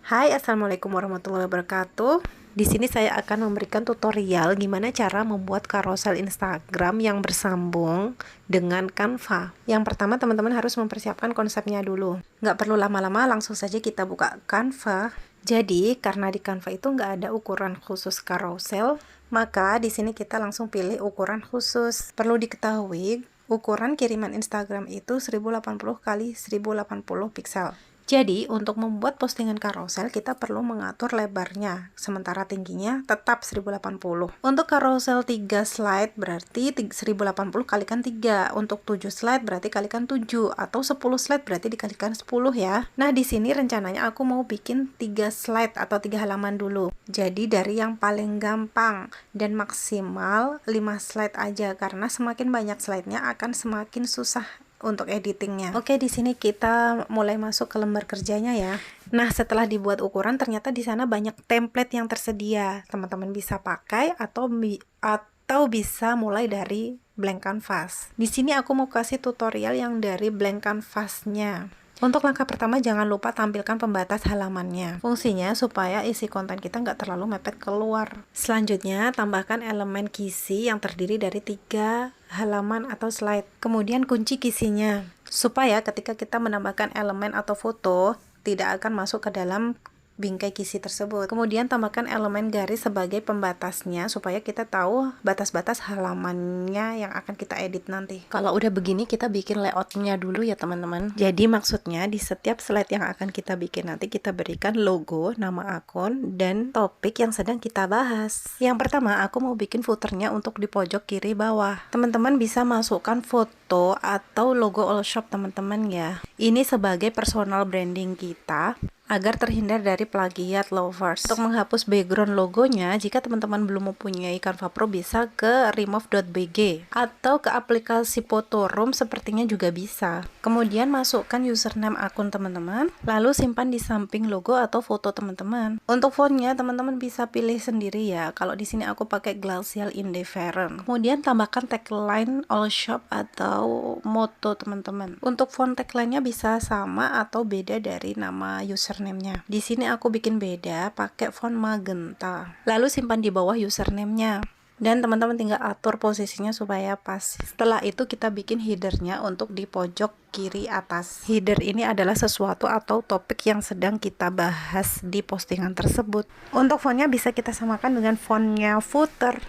Hai, assalamualaikum warahmatullahi wabarakatuh. Di sini saya akan memberikan tutorial gimana cara membuat carousel Instagram yang bersambung dengan Canva. Yang pertama, teman-teman harus mempersiapkan konsepnya dulu. Nggak perlu lama-lama, langsung saja kita buka Canva. Jadi, karena di Canva itu nggak ada ukuran khusus carousel, maka di sini kita langsung pilih ukuran khusus. Perlu diketahui, ukuran kiriman Instagram itu 1080 kali 1080 piksel. Jadi, untuk membuat postingan carousel, kita perlu mengatur lebarnya, sementara tingginya tetap 1080. Untuk carousel 3 slide berarti 1080 kalikan 3. Untuk 7 slide berarti kalikan 7, atau 10 slide berarti dikalikan 10 ya. Nah, di sini rencananya aku mau bikin 3 slide atau 3 halaman dulu. Jadi, dari yang paling gampang dan maksimal 5 slide aja, karena semakin banyak slide-nya akan semakin susah untuk editingnya. Oke, di sini kita mulai masuk ke lembar kerjanya ya. Nah, setelah dibuat ukuran, ternyata di sana banyak template yang tersedia. Teman-teman bisa pakai atau bisa mulai dari blank canvas. Di sini aku mau kasih tutorial yang dari blank canvasnya. Untuk langkah pertama, jangan lupa tampilkan pembatas halamannya. Fungsinya supaya isi konten kita nggak terlalu mepet keluar. Selanjutnya, tambahkan elemen kisi yang terdiri dari 3 halaman atau slide. Kemudian kunci kisinya, supaya ketika kita menambahkan elemen atau foto, tidak akan masuk ke dalam bingkai kisi tersebut. Kemudian tambahkan elemen garis sebagai pembatasnya supaya kita tahu batas-batas halamannya yang akan kita edit nanti. Kalau udah begini, kita bikin layoutnya dulu ya teman-teman. Jadi maksudnya di setiap slide yang akan kita bikin nanti kita berikan logo, nama akun, dan topik yang sedang kita bahas. Yang pertama, aku mau bikin footernya untuk di pojok kiri bawah. Teman-teman bisa masukkan foto atau logo all shop teman-teman ya. Ini sebagai personal branding kita, agar terhindar dari plagiat lovers. Untuk menghapus background logonya, jika teman-teman belum mempunyai Canva Pro, bisa ke remove.bg atau ke aplikasi Photoroom sepertinya juga bisa. Kemudian masukkan username akun teman-teman, lalu simpan di samping logo atau foto teman-teman. Untuk fontnya, teman-teman bisa pilih sendiri ya. Kalau di sini aku pakai Glacial Indifferent. Kemudian tambahkan tagline all shop atau moto teman-teman. Untuk font tagline-nya bisa sama atau beda dari nama username-nya. Di sini aku bikin beda pakai font magenta. Lalu simpan di bawah username-nya. Dan teman-teman tinggal atur posisinya supaya pas. Setelah itu kita bikin header-nya untuk di pojok kiri atas. Header ini adalah sesuatu atau topik yang sedang kita bahas di postingan tersebut. Untuk fontnya bisa kita samakan dengan fontnya footer.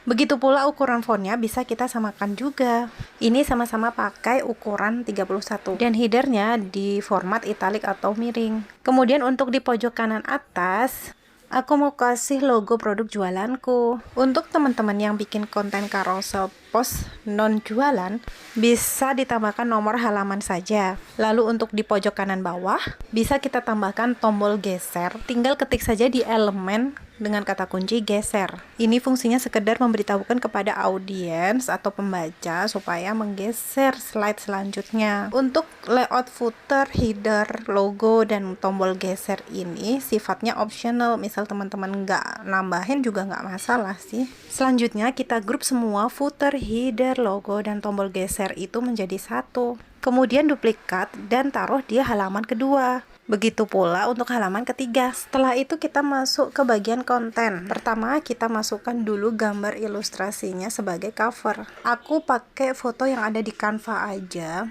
Begitu pula ukuran fontnya bisa kita samakan juga. Ini sama-sama pakai ukuran 31 dan headernya di format italic atau miring. Kemudian untuk di pojok kanan atas, aku mau kasih logo produk jualanku. Untuk teman-teman yang bikin konten carousel post non jualan, bisa ditambahkan nomor halaman saja. Lalu untuk di pojok kanan bawah, bisa kita tambahkan tombol geser. Tinggal ketik saja di elemen dengan kata kunci geser. Ini fungsinya sekedar memberitahukan kepada audiens atau pembaca supaya menggeser slide selanjutnya. Untuk layout footer, header, logo, dan tombol geser ini sifatnya optional. Misal teman-teman nggak nambahin juga nggak masalah sih. Selanjutnya kita grup semua footer, header, logo, dan tombol geser itu menjadi satu. Kemudian duplikat dan taruh di halaman kedua. Begitu pula untuk halaman ketiga. Setelah itu kita masuk ke bagian konten. Pertama, kita masukkan dulu gambar ilustrasinya sebagai cover. Aku pakai foto yang ada di Canva aja.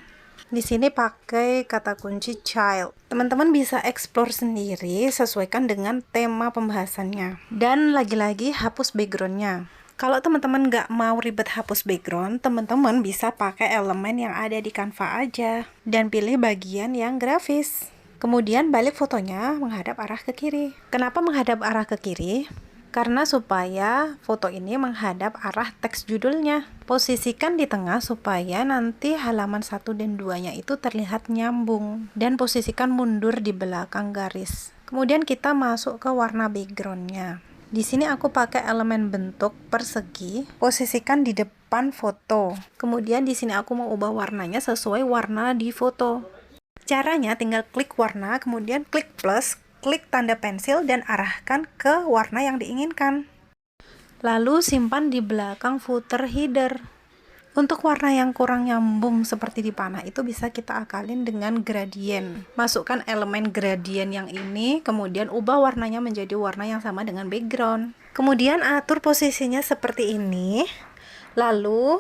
Di sini pakai kata kunci child. Teman-teman bisa explore sendiri, sesuaikan dengan tema pembahasannya. Dan lagi-lagi hapus backgroundnya. Kalau teman-teman nggak mau ribet hapus background, teman-teman bisa pakai elemen yang ada di Canva aja. Dan pilih bagian yang grafis. Kemudian balik fotonya menghadap arah ke kiri. Kenapa menghadap arah ke kiri? Karena supaya foto ini menghadap arah teks judulnya. Posisikan di tengah supaya nanti halaman 1 dan 2-nya itu terlihat nyambung. Dan posisikan mundur di belakang garis. Kemudian kita masuk ke warna backgroundnya. Di sini aku pakai elemen bentuk persegi. Posisikan di depan foto. Kemudian di sini aku mau ubah warnanya sesuai warna di foto. Caranya tinggal klik warna, kemudian klik plus, klik tanda pensil, dan arahkan ke warna yang diinginkan. Lalu simpan di belakang footer header. Untuk warna yang kurang nyambung seperti di panah itu bisa kita akalin dengan gradien. Masukkan elemen gradien yang ini, kemudian ubah warnanya menjadi warna yang sama dengan background. Kemudian atur posisinya seperti ini. Lalu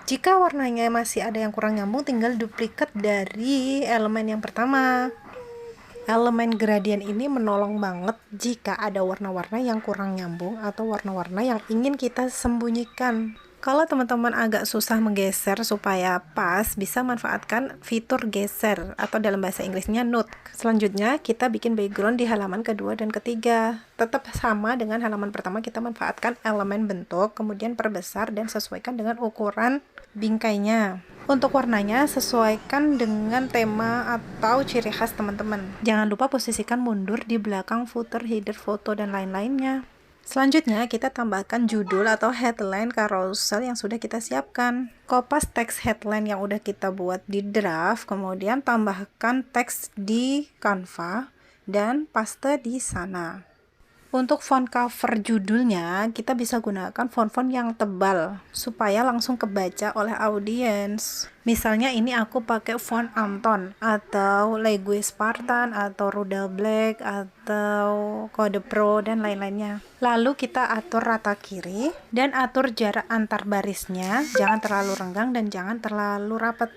jika warnanya masih ada yang kurang nyambung, tinggal duplikat dari elemen yang pertama. Elemen gradien ini menolong banget jika ada warna-warna yang kurang nyambung atau warna-warna yang ingin kita sembunyikan. Kalau teman-teman agak susah menggeser supaya pas, bisa manfaatkan fitur geser atau dalam bahasa Inggrisnya node. Selanjutnya kita bikin background di halaman kedua dan ketiga. Tetap sama dengan halaman pertama, kita manfaatkan elemen bentuk, kemudian perbesar dan sesuaikan dengan ukuran bingkainya. Untuk warnanya sesuaikan dengan tema atau ciri khas teman-teman. Jangan lupa posisikan mundur di belakang footer, header, foto, dan lain-lainnya. Selanjutnya kita tambahkan judul atau headline carousel yang sudah kita siapkan. Kopas teks headline yang udah kita buat di draft, kemudian tambahkan teks di Canva dan paste di sana. Untuk font cover judulnya, kita bisa gunakan font-font yang tebal supaya langsung kebaca oleh audiens. Misalnya ini aku pakai font Anton atau Legue Spartan atau Rudal Black atau Code Pro dan lain-lainnya. Lalu kita atur rata kiri dan atur jarak antar barisnya, jangan terlalu renggang dan jangan terlalu rapat.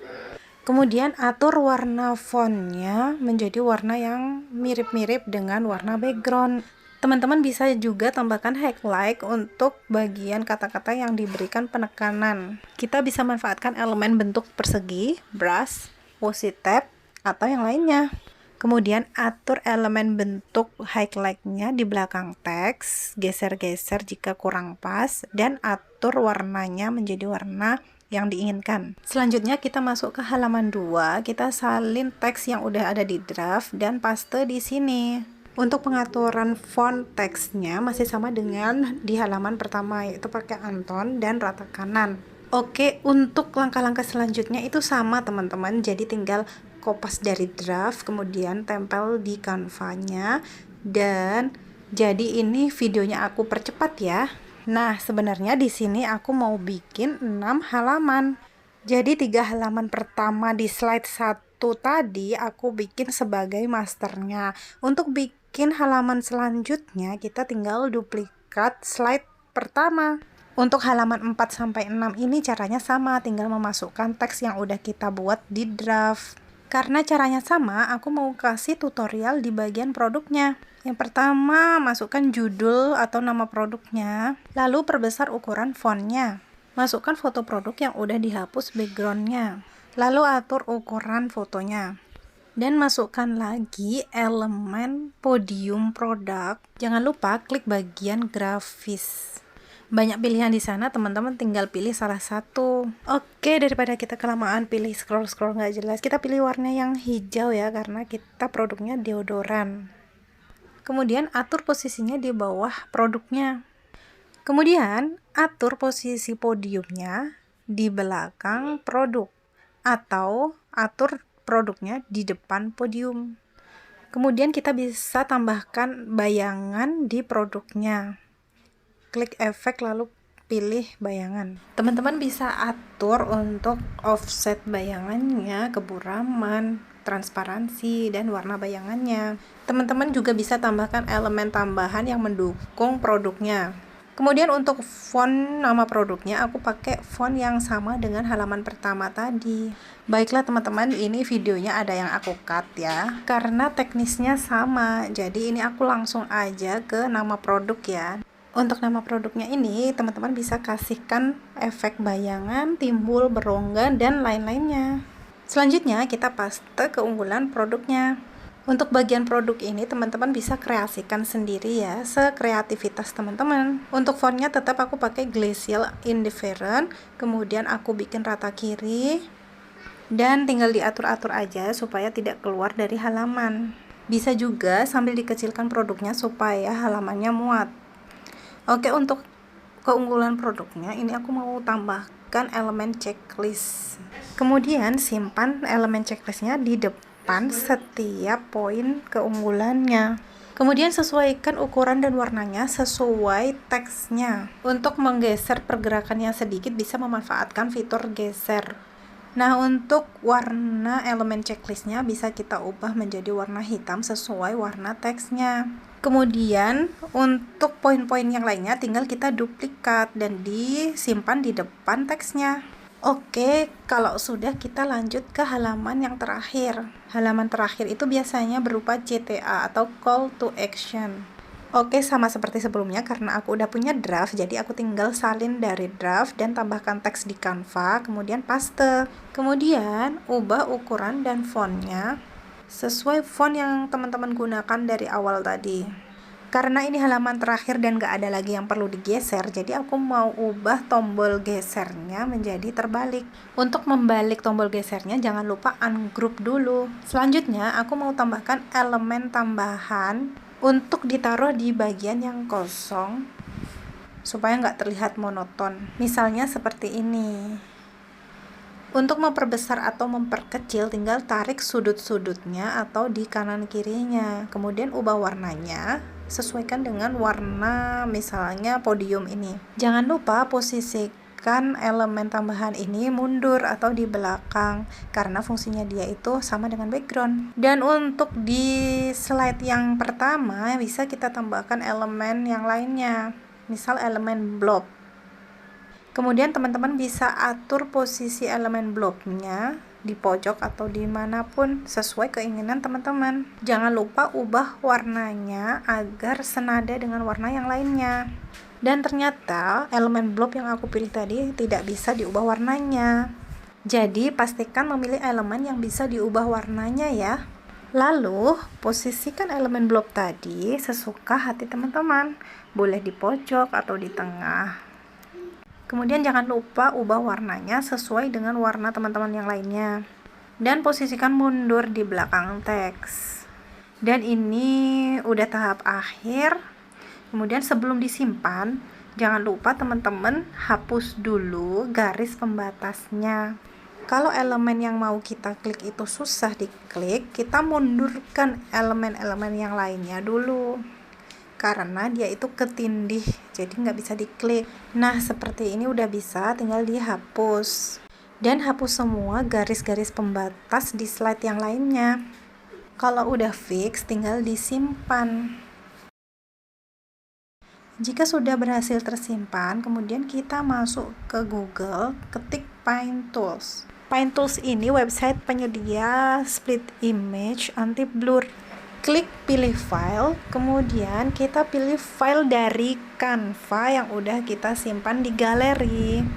Kemudian atur warna fontnya menjadi warna yang mirip-mirip dengan warna background. Teman-teman bisa juga tambahkan highlight untuk bagian kata-kata yang diberikan penekanan. Kita bisa manfaatkan elemen bentuk persegi, brush, washi tape, atau yang lainnya. Kemudian atur elemen bentuk highlight-nya di belakang teks, geser-geser jika kurang pas, dan atur warnanya menjadi warna yang diinginkan. Selanjutnya kita masuk ke halaman 2, kita salin teks yang udah ada di draft dan paste di sini. Untuk pengaturan font teksnya masih sama dengan di halaman pertama, yaitu pakai Anton dan rata kanan. Oke, untuk langkah-langkah selanjutnya itu sama teman-teman, jadi tinggal kopas dari draft, kemudian tempel di Canva-nya, dan jadi ini videonya aku percepat ya. Nah, sebenarnya di sini aku mau bikin 6 halaman. Jadi 3 halaman pertama di slide 1 tadi aku bikin sebagai masternya. Untuk bikin halaman selanjutnya kita tinggal duplikat slide pertama. Untuk halaman 4-6 ini caranya sama, tinggal memasukkan teks yang udah kita buat di draft. Karena caranya sama, aku mau kasih tutorial di bagian produknya. Yang pertama, masukkan judul atau nama produknya, lalu perbesar ukuran fontnya. Masukkan foto produk yang udah dihapus backgroundnya, lalu atur ukuran fotonya, dan masukkan lagi elemen podium produk. Jangan lupa klik bagian grafis. Banyak pilihan di sana, teman-teman tinggal pilih salah satu. Oke, daripada kita kelamaan pilih scroll-scroll nggak jelas, kita pilih warna yang hijau ya, karena kita produknya deodoran. Kemudian atur posisinya di bawah produknya. Kemudian atur posisi podiumnya di belakang produk atau atur produknya di depan podium. Kemudian kita bisa tambahkan bayangan di produknya. Klik efek lalu pilih bayangan. Teman-teman bisa atur untuk offset bayangannya, keburaman, transparansi, dan warna bayangannya. Teman-teman juga bisa tambahkan elemen tambahan yang mendukung produknya. Kemudian untuk font nama produknya aku pakai font yang sama dengan halaman pertama tadi. Baiklah teman-teman, ini videonya ada yang aku cut ya, karena teknisnya sama. Jadi ini aku langsung aja ke nama produk ya. Untuk nama produknya ini teman-teman bisa kasihkan efek bayangan, timbul, berongga, dan lain-lainnya. Selanjutnya kita paste keunggulan produknya. Untuk bagian produk ini teman-teman bisa kreasikan sendiri ya, sekreativitas teman-teman. Untuk fontnya tetap aku pakai Glacial Indifferent, kemudian aku bikin rata kiri, dan tinggal diatur-atur aja supaya tidak keluar dari halaman. Bisa juga sambil dikecilkan produknya supaya halamannya muat. Oke, untuk keunggulan produknya ini aku mau tambahkan elemen checklist. Kemudian simpan elemen checklistnya di depan setiap poin keunggulannya. Kemudian sesuaikan ukuran dan warnanya sesuai teksnya. Untuk menggeser pergerakannya sedikit bisa memanfaatkan fitur geser. Nah, untuk warna elemen checklistnya bisa kita ubah menjadi warna hitam sesuai warna teksnya. Kemudian untuk poin-poin yang lainnya tinggal kita duplikat dan disimpan di depan teksnya. Oke, kalau sudah kita lanjut ke halaman yang terakhir. Halaman terakhir itu biasanya berupa CTA atau call to action. Oke, sama seperti sebelumnya karena aku udah punya draft, jadi aku tinggal salin dari draft dan tambahkan teks di Canva, kemudian paste. Kemudian ubah ukuran dan fontnya sesuai font yang teman-teman gunakan dari awal tadi. Karena ini halaman terakhir dan gak ada lagi yang perlu digeser, jadi aku mau ubah tombol gesernya menjadi terbalik. Untuk membalik tombol gesernya jangan lupa ungroup dulu. Selanjutnya aku mau tambahkan elemen tambahan untuk ditaruh di bagian yang kosong supaya nggak terlihat monoton. Misalnya seperti ini. Untuk memperbesar atau memperkecil tinggal tarik sudut-sudutnya atau di kanan kirinya. Kemudian ubah warnanya sesuaikan dengan warna misalnya podium ini. Jangan lupa posisikan elemen tambahan ini mundur atau di belakang karena fungsinya dia itu sama dengan background. Dan untuk di slide yang pertama bisa kita tambahkan elemen yang lainnya, misal elemen blob. Kemudian teman-teman bisa atur posisi elemen blobnya di pojok atau dimanapun sesuai keinginan teman-teman. Jangan lupa ubah warnanya agar senada dengan warna yang lainnya. Dan ternyata elemen blob yang aku pilih tadi tidak bisa diubah warnanya. Jadi pastikan memilih elemen yang bisa diubah warnanya ya. Lalu posisikan elemen blob tadi sesuka hati teman-teman. Boleh di pojok atau di tengah. Kemudian jangan lupa ubah warnanya sesuai dengan warna teman-teman yang lainnya. Dan posisikan mundur di belakang teks. Dan ini udah tahap akhir. Kemudian sebelum disimpan, jangan lupa teman-teman hapus dulu garis pembatasnya. Kalau elemen yang mau kita klik itu susah diklik, kita mundurkan elemen-elemen yang lainnya dulu. Karena dia itu ketindih, jadi nggak bisa diklik. Nah, seperti ini udah bisa, tinggal dihapus. Dan hapus semua garis-garis pembatas di slide yang lainnya. Kalau udah fix, tinggal disimpan. Jika sudah berhasil tersimpan, kemudian kita masuk ke Google, ketik Paint Tools. Paint Tools ini website penyedia split image anti-blur. Klik pilih file, kemudian kita pilih file dari Canva yang udah kita simpan di galeri.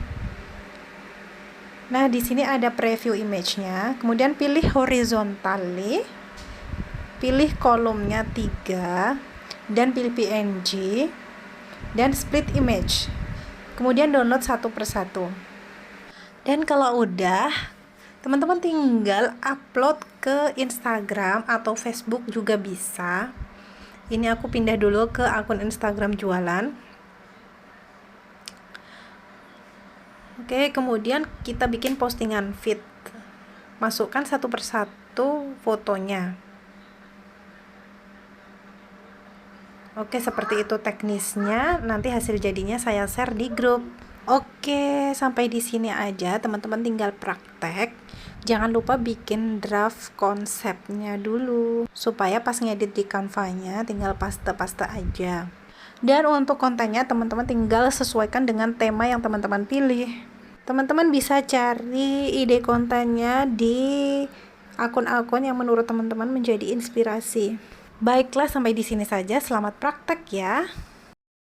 Nah, di sini ada preview image-nya, kemudian pilih horizontally, pilih kolomnya 3, dan pilih PNG, dan split image. Kemudian download satu persatu. Dan kalau udah, teman-teman tinggal upload ke Instagram atau Facebook juga bisa. Ini aku pindah dulu ke akun Instagram jualan. Oke, kemudian kita bikin postingan feed. Masukkan satu persatu fotonya. Oke, seperti itu teknisnya. Nanti hasil jadinya saya share di grup. Oke, sampai di sini aja teman-teman, tinggal praktek. Jangan lupa bikin draft konsepnya dulu supaya pas ngedit di Canva-nya tinggal paste-paste aja. Dan untuk kontennya teman-teman tinggal sesuaikan dengan tema yang teman-teman pilih. Teman-teman bisa cari ide kontennya di akun-akun yang menurut teman-teman menjadi inspirasi. Baiklah, sampai di sini saja. Selamat praktek ya.